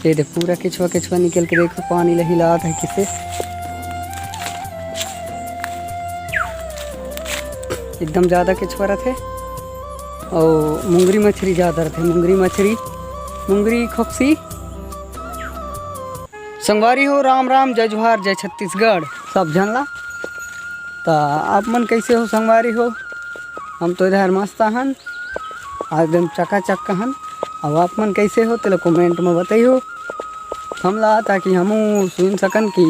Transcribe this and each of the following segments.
ये देख पूरा केचुआ केचुआ निकल के देखो पानी लही लात है किसे एकदम ज़्यादा केचुआ रहते और मुंगरी मछली ज़्यादा रहते। मुंगरी खोपसी संगवारी हो राम राम जय जोहार जय छत्तीसगढ़ सब जानला। तो आप मन कैसे हो संगवारी हो? हम तो इधर मस्त हन एकदम चकाचक हन। अब आप मन कैसे हो तेला कमेंट में बताइयो हमला ताकि हम सुन सकन कि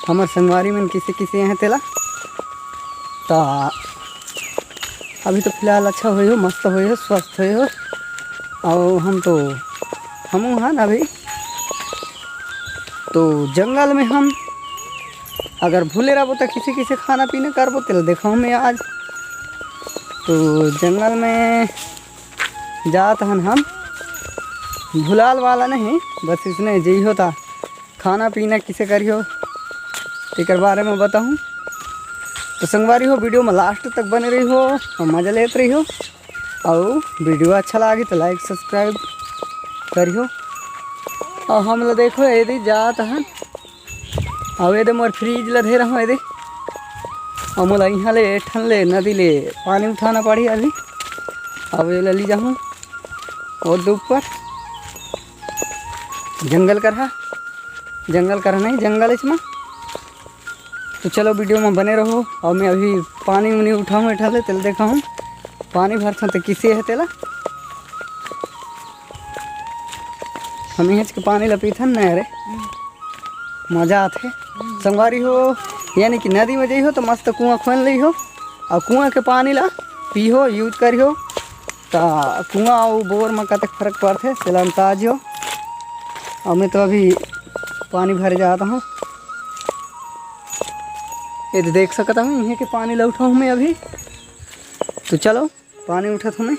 हमार संगवारी मन किसे किसे हैं तेला। तो अभी तो फिलहाल अच्छा हुए हो मस्त हुए हो स्वस्थ हुए हो और हम हन अभी तो जंगल में हम अगर भूले रहो तो किसी किसी खाना पीना करबो तेल देखा मैं आज तो जंगल में जात हन हम भुलाल वाला नहीं बस इसने जी होता खाना पीना किसे करियो एक बारे में बताऊँ। तो संगवारी हो वीडियो में लास्ट तक बने रही हो और मज़ा लेते रही हो और वीडियो अच्छा लगे तो लाइक सब्सक्राइब करियो। और हम लोग देखो यदि जात हन और ये मोर फ्रीज लधे रहो यदि और मोला यहाँ ले ठन ले नदी ले पानी उठाना पड़ी अभी। अब ये ली जाऊँ और दो ऊपर जंगल कर नहीं जंगल इसमें। तो चलो वीडियो में बने रहो और मैं अभी पानी उनी उठाऊँ ले तेल देखा हूँ पानी भरता तो किसे है तेला हम यहाँ के पानी लपीथन न अरे मज़ा आते संगवारी हो। यानी कि नदी में जाइ हो तो मस्त कुआँ खोल ली हो और कुआँ के पानी ला पीहो यूज करियो। तो कुआँ और बोर में कतक फर्क पड़ते तेला अंदाज हो। और मैं तो अभी पानी भर जाता हूँ ये तो देख सकता हूँ यहीं के पानी ला उठाऊँ मैं अभी। तो चलो पानी उठा हूँ मैं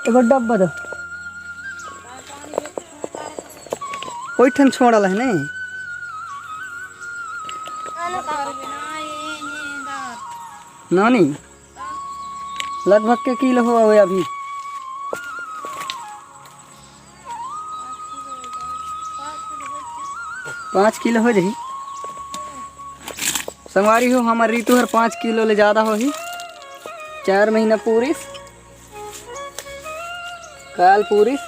एगो डब्बा दो कोई ठन छोड़ा है नहीं नानी लगभग के किलो हो अभी 5 किलो हो जाही संगवारी हो। हमारे ऋतु हर 5 किलो ले ज़्यादा हो ही 4 महीना पूरिस काल पूरिस।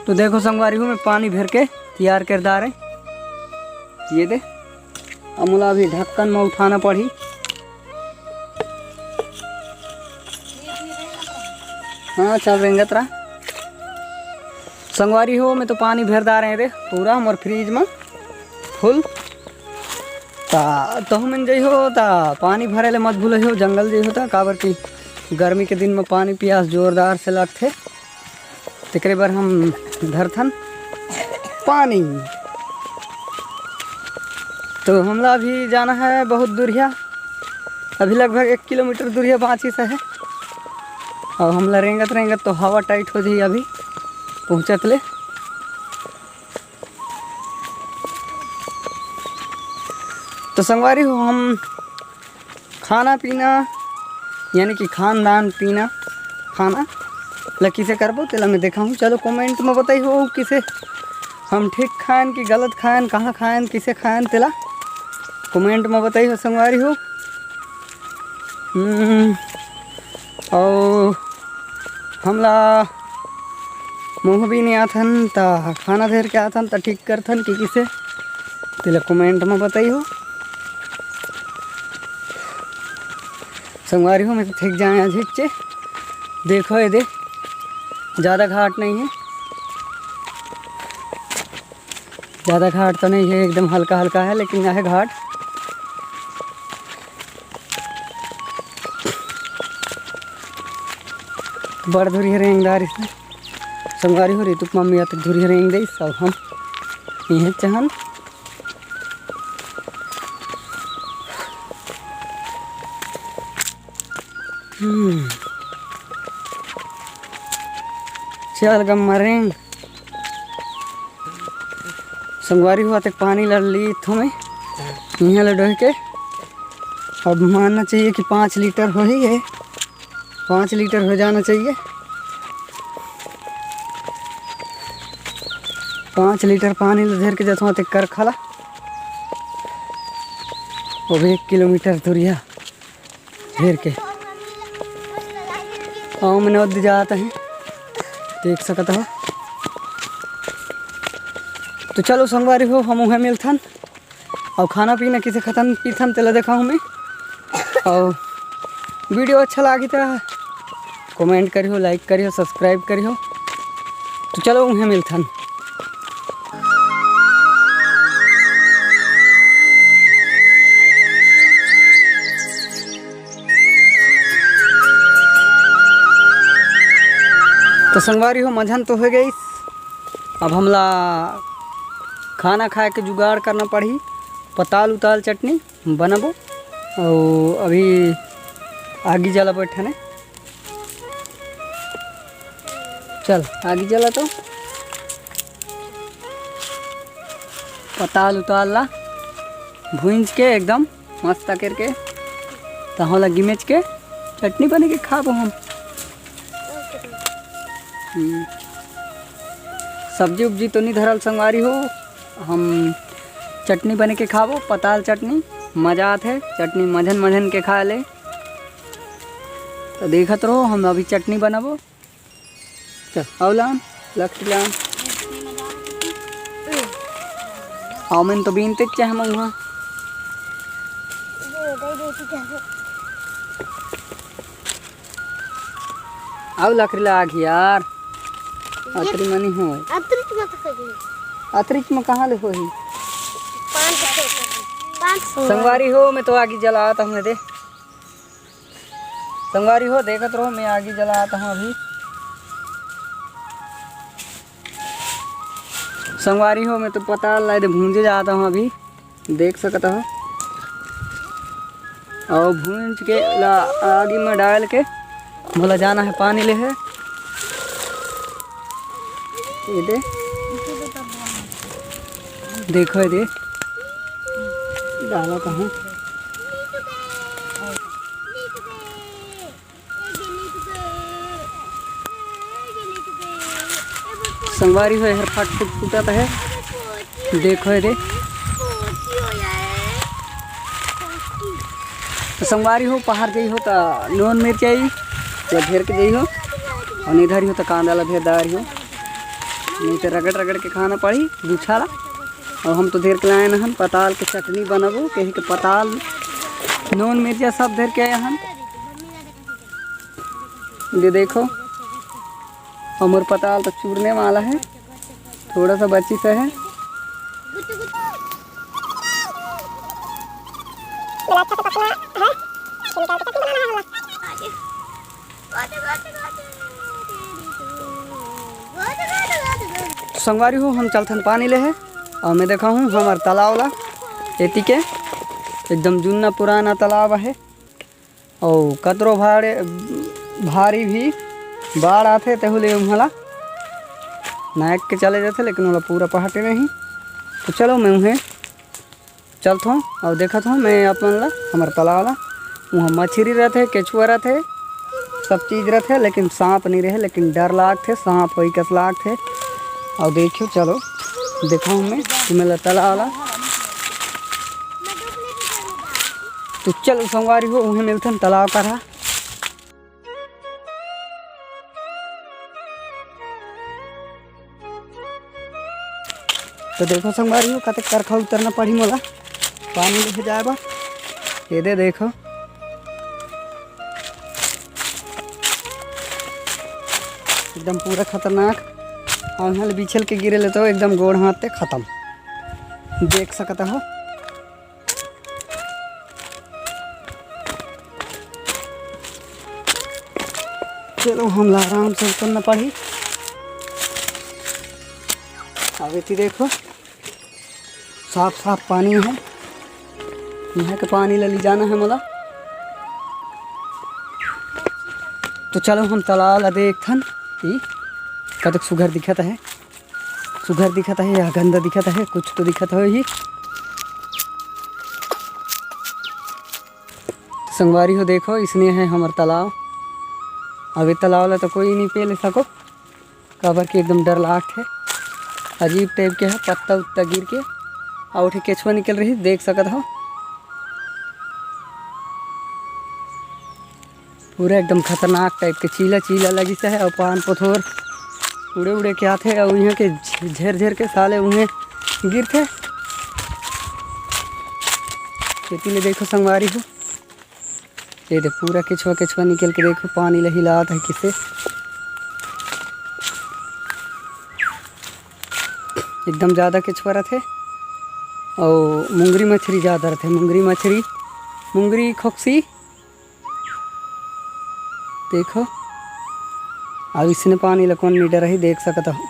तो देखो संगवारी हो मैं पानी भर के तैयार कर दा रहे ये दे अमूला अभी ढक्कन में उठाना पड़ी। हाँ चल रेंगत रहा संगवारी हो मैं तो पानी भर दा रहे रे पूरा हमारे फ्रीज में फुल। तो हम जाइ हो ता पानी भरे ले मत भूल हो जंगल जाइ होता काबर की गर्मी के दिन में पानी प्यास जोरदार से लगते तकरे बार हम धरथन पानी। तो हमला अभी जाना है बहुत दूरिया अभी लगभग 1 किलोमीटर दूरिया बाँची से है और हमला रेंगत तो हवा टाइट हो जाए अभी पहुँचत ले। तो संगवारी हो हम खाना पीना यानी कि खानदान पीना खाना ला किसे करबो तेला मैं देखा हूँ। चलो कमेंट में बताई हो किसे हम ठीक खाएन कि गलत खाएन कहाँ खाएन किसे खाएन तेला कमेंट में बताई हो संगवारी हो। और हमला मुँह भी नहीं आथन ता खाना धेर के आथन ता ठीक करथन कि किसे तेला कमेंट में बताई हो संगवारी हो। मैं तो ठीक जाए आज हिच्चे देखो ये दे ज़्यादा घाट नहीं है ज़्यादा घाट तो नहीं है एकदम हल्का हल्का है लेकिन यह है घाट। बड़ धुरी रेंगदार इसमें संगवारी हो ऋतु मम्मी या तक धुरी रेंग दे सब हम यह चहन। चल गम मरेंग संगवारी हुआ तक पानी लड़ ली थो मैं यहाँ लडोह के अब मानना चाहिए कि 5 लीटर हो ही है, 5 लीटर हो जाना चाहिए। 5 लीटर पानी धर के जाता हूँ कर खाला, वो भी 1 किलोमीटर दूरिया घेर के गाँव में नद जाता है, देख सकता हो। तो चलो संगवारी हो, हम वहाँ मिलथन और खाना पीना किसे ख़त्म पीथन तेला देखा हूँ मैं। और वीडियो अच्छा लगी तो कमेंट करियो, लाइक करियो, सब्सक्राइब करियो। तो चलो वहाँ मिलथन। तो संगवारी हो मझन तो हो गई, अब हमला खाना खाए के जुगाड़ करना पड़ी। पताल उताल चटनी बनाबो और अभी आगी जला बैठने, चल आगी जला तो पताल उताल ला भूंज के एकदम मस्त करके तहाँ गिमेच के चटनी बने के खाबो हम। सब्जी उब्जी तो नहीं धरल संगवारी हो, हम चटनी बने के खाबो, पताल चटनी मजा आते है। चटनी मझन मझन के खा ले तो देखत रहो, हम अभी चटनी बनाबो। चल औलाम लखलाम आओ, मैंने तो बीनते चाहे वहाँ आओ लकड़ी आग यार, अतरी मनी हो अतरिच में कहाँ ले होही संगवारी हो। मैं तो आगी जला आता हूँ, दे संगवारी हो देखत रहो, मैं आगी जला आता हूँ अभी। संगवारी हो मैं तो पता ला दे भूंजे जाता हूँ अभी, देख सकता हो। और भूंज के आगी में डाल के बोला जाना है पानी ले है, ये दे देखो ये दे डाला कहाँ। संगवारी हो हर फट फुट फूटता है, देखो ये दे। तो संगवारी हो पहाड़ गई हो तो नून मिर्च आई या घेर के गई हो, और नहीं धरी हो तो कांदा ला घेर दारी हो, नहीं तो रगड़ रगड़ के खाना पड़ी गुछाला। और हम तो धेर के लाए हन पताल के चटनी बनाबो, कहीं के पताल नून मिर्चा सब धेर के आए हन। ये देखो हमार पताल तो चूरने वाला है, थोड़ा सा बची से है। संगवारी हो हम चलथन पानी ले है, और मैं देखा हूँ हमार तालाब ला एती के एकदम जुन्ना पुराना तालाब है। और कतरो भारी भी बाढ़ आते तेहुले उमला नायक के चले जाते, लेकिन वाला पूरा पहाटे नहीं। तो चलो मैं उन्हें चलता हूँ और देखा हूँ मैं अपन ला हमार तालाब ला, वहाँ मछली रहते, केचुआ रहते, सब चीज़ रहते, लेकिन सांप नहीं रहे। लेकिन डर लागते सांप वही कस लागते। और देखियो चलो देखा हूँ मैं तुम्हें तालाब ला। तो चलो संगवारी हो उन्हें मिलते तालाब का रहा। तो देखो संगवारी हो कते करखा उतरना पड़ी मोला पानी लेके जाए बा। ये दे देखो एकदम पूरा खतरनाक, और यहाँ बिछल के गिरे ले तो एकदम गोड़ हाथ ते खत्म, देख सकता हो। चलो हम आराम से उतरना पड़ी। अब इतनी देखो साफ साफ पानी है, यहाँ के पानी ले जाना है मोला। तो चलो हम तालाब ला देखथन कतक सुघर दिखत है, सुघर दिखत है या गंदा दिखत है, कुछ तो दिखत हो ही। संगवारी हो देखो, इसने है हमार तालाब। अभी तालाब ला तो कोई नहीं पे ले सको, काबर के एकदम डर लाट है, अजीब टाइप के है, पत्ता उत्ता गिर के और उठे केचुआ निकल रही, देख सकत हो। पूरा एकदम खतरनाक टाइप के चीला चीला लगी से है, और पान पथोर उड़े उड़े के आते, और यहाँ के झेर झेर के साले उन्हें गिर थे। खेती ले देखो संगवारी हो, ये दे पूरा केचुआ केचुआ निकल के देखो, पानी ले हिलात है किसे, एकदम ज़्यादा केचुआ रहते। और मुंगरी मछली ज़्यादा रहते, मुंगरी मछली, मुंगरी खोक्सी देखो। अब इसने पानी ला कौन नहीं डर ही, देख सकता हो।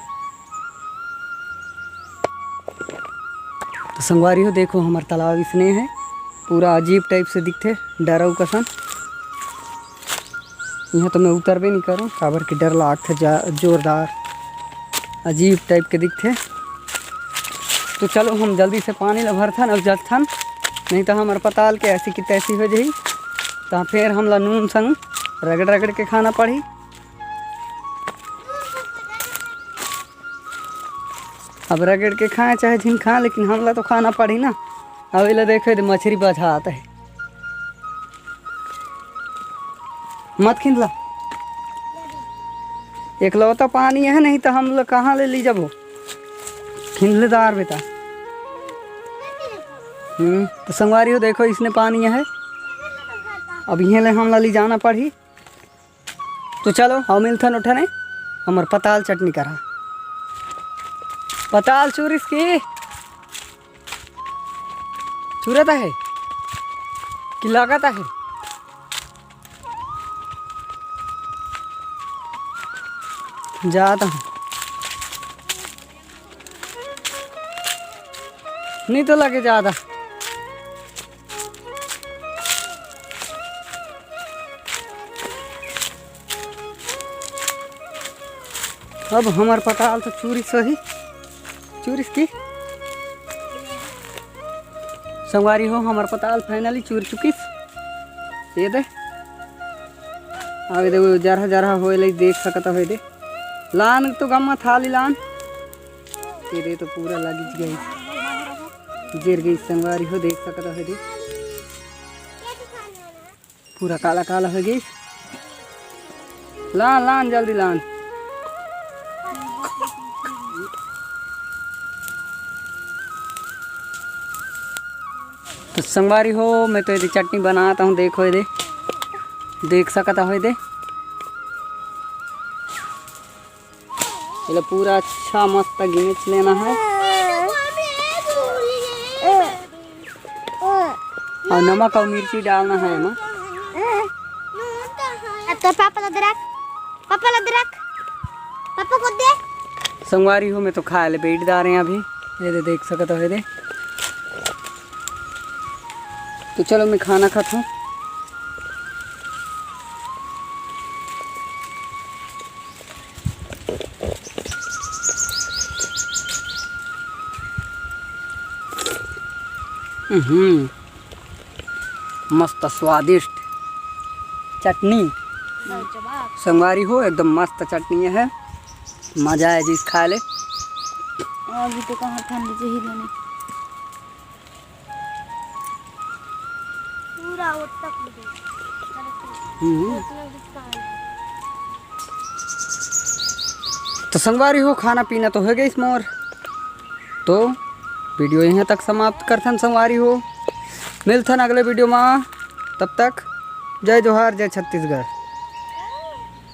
तो संगवारी हो देखो, हमारा तालाब इसने है, पूरा अजीब टाइप से दिखते, डराऊ कसम। यहाँ तो मैं उतर भी नहीं करूँ, काबर की डर लागते, जोरदार अजीब टाइप के दिखते। तो चलो हम जल्दी से पानी ला भरथन और जलथन, नहीं तो हमारे पताल के ऐसी की तैसी हो जाही, तो फिर हमला नून संग रगड़ रगड़ के खाना पड़ी। अब रगड़ के खाएं चाहे झिन खाएं, लेकिन हमला तो खाना पड़ी ना। अब इला देखो तो मछली बझा आता है, मत खिंचला, एकलौता पानी है, नहीं तो हम लोग कहाँ ले ली जब खिंचलेदार बेटा। तो संगवारी हो देखो, इसने पानी है, अब यहाँ ले हमला ली जाना पड़ी। तो चलो हम मिलथन उठने, हमार पताल चटनी करा, पताल चूरिस की चूरता है कि लगाता है। जाता हूँ, नहीं तो लगे ज़्यादा। अब हमार पताल तो चूरिस सही, चूरिस की संगवारी हो, हमार पताल फाइनली चूर चुकीस। ये दे अब दे जरा जरा होए देख सकता हो, दे लान तो गम्मा थाली लान, ये दे तो पूरा लगी गई, गिर गई संगवारी हो, देख सकता है, दे पूरा काला काला हो गई। लान लान जल्दी लान। तो संगवारी हो, मैं तो ये चटनी बनाता हूँ, देखो ये देख सकता हो, ये पूरा अच्छा मस्त गिमिच लेना है, और नमक और मिर्ची डालना है ना। तो पापा लदरक पापा को दे। संगवारी हो, मैं तो खा ले बैठ जा रहे हैं अभी, ये देख सकता हो, ये तो चलो मैं खाना खाता हूँ। मस्त स्वादिष्ट चटनी संगवारी हो, एकदम मस्त चटनी है, मजा है जिस खा ले। अभी तो कहाँ ठंडी चाहिए देने, पूरा तो संगवारी हो, खाना पीना तो हो गया इस मोर, तो वीडियो यहाँ तक समाप्त करथन संगवारी हो, मिलथन अगले वीडियो में, तब तक जय जोहार, जय छत्तीसगढ़।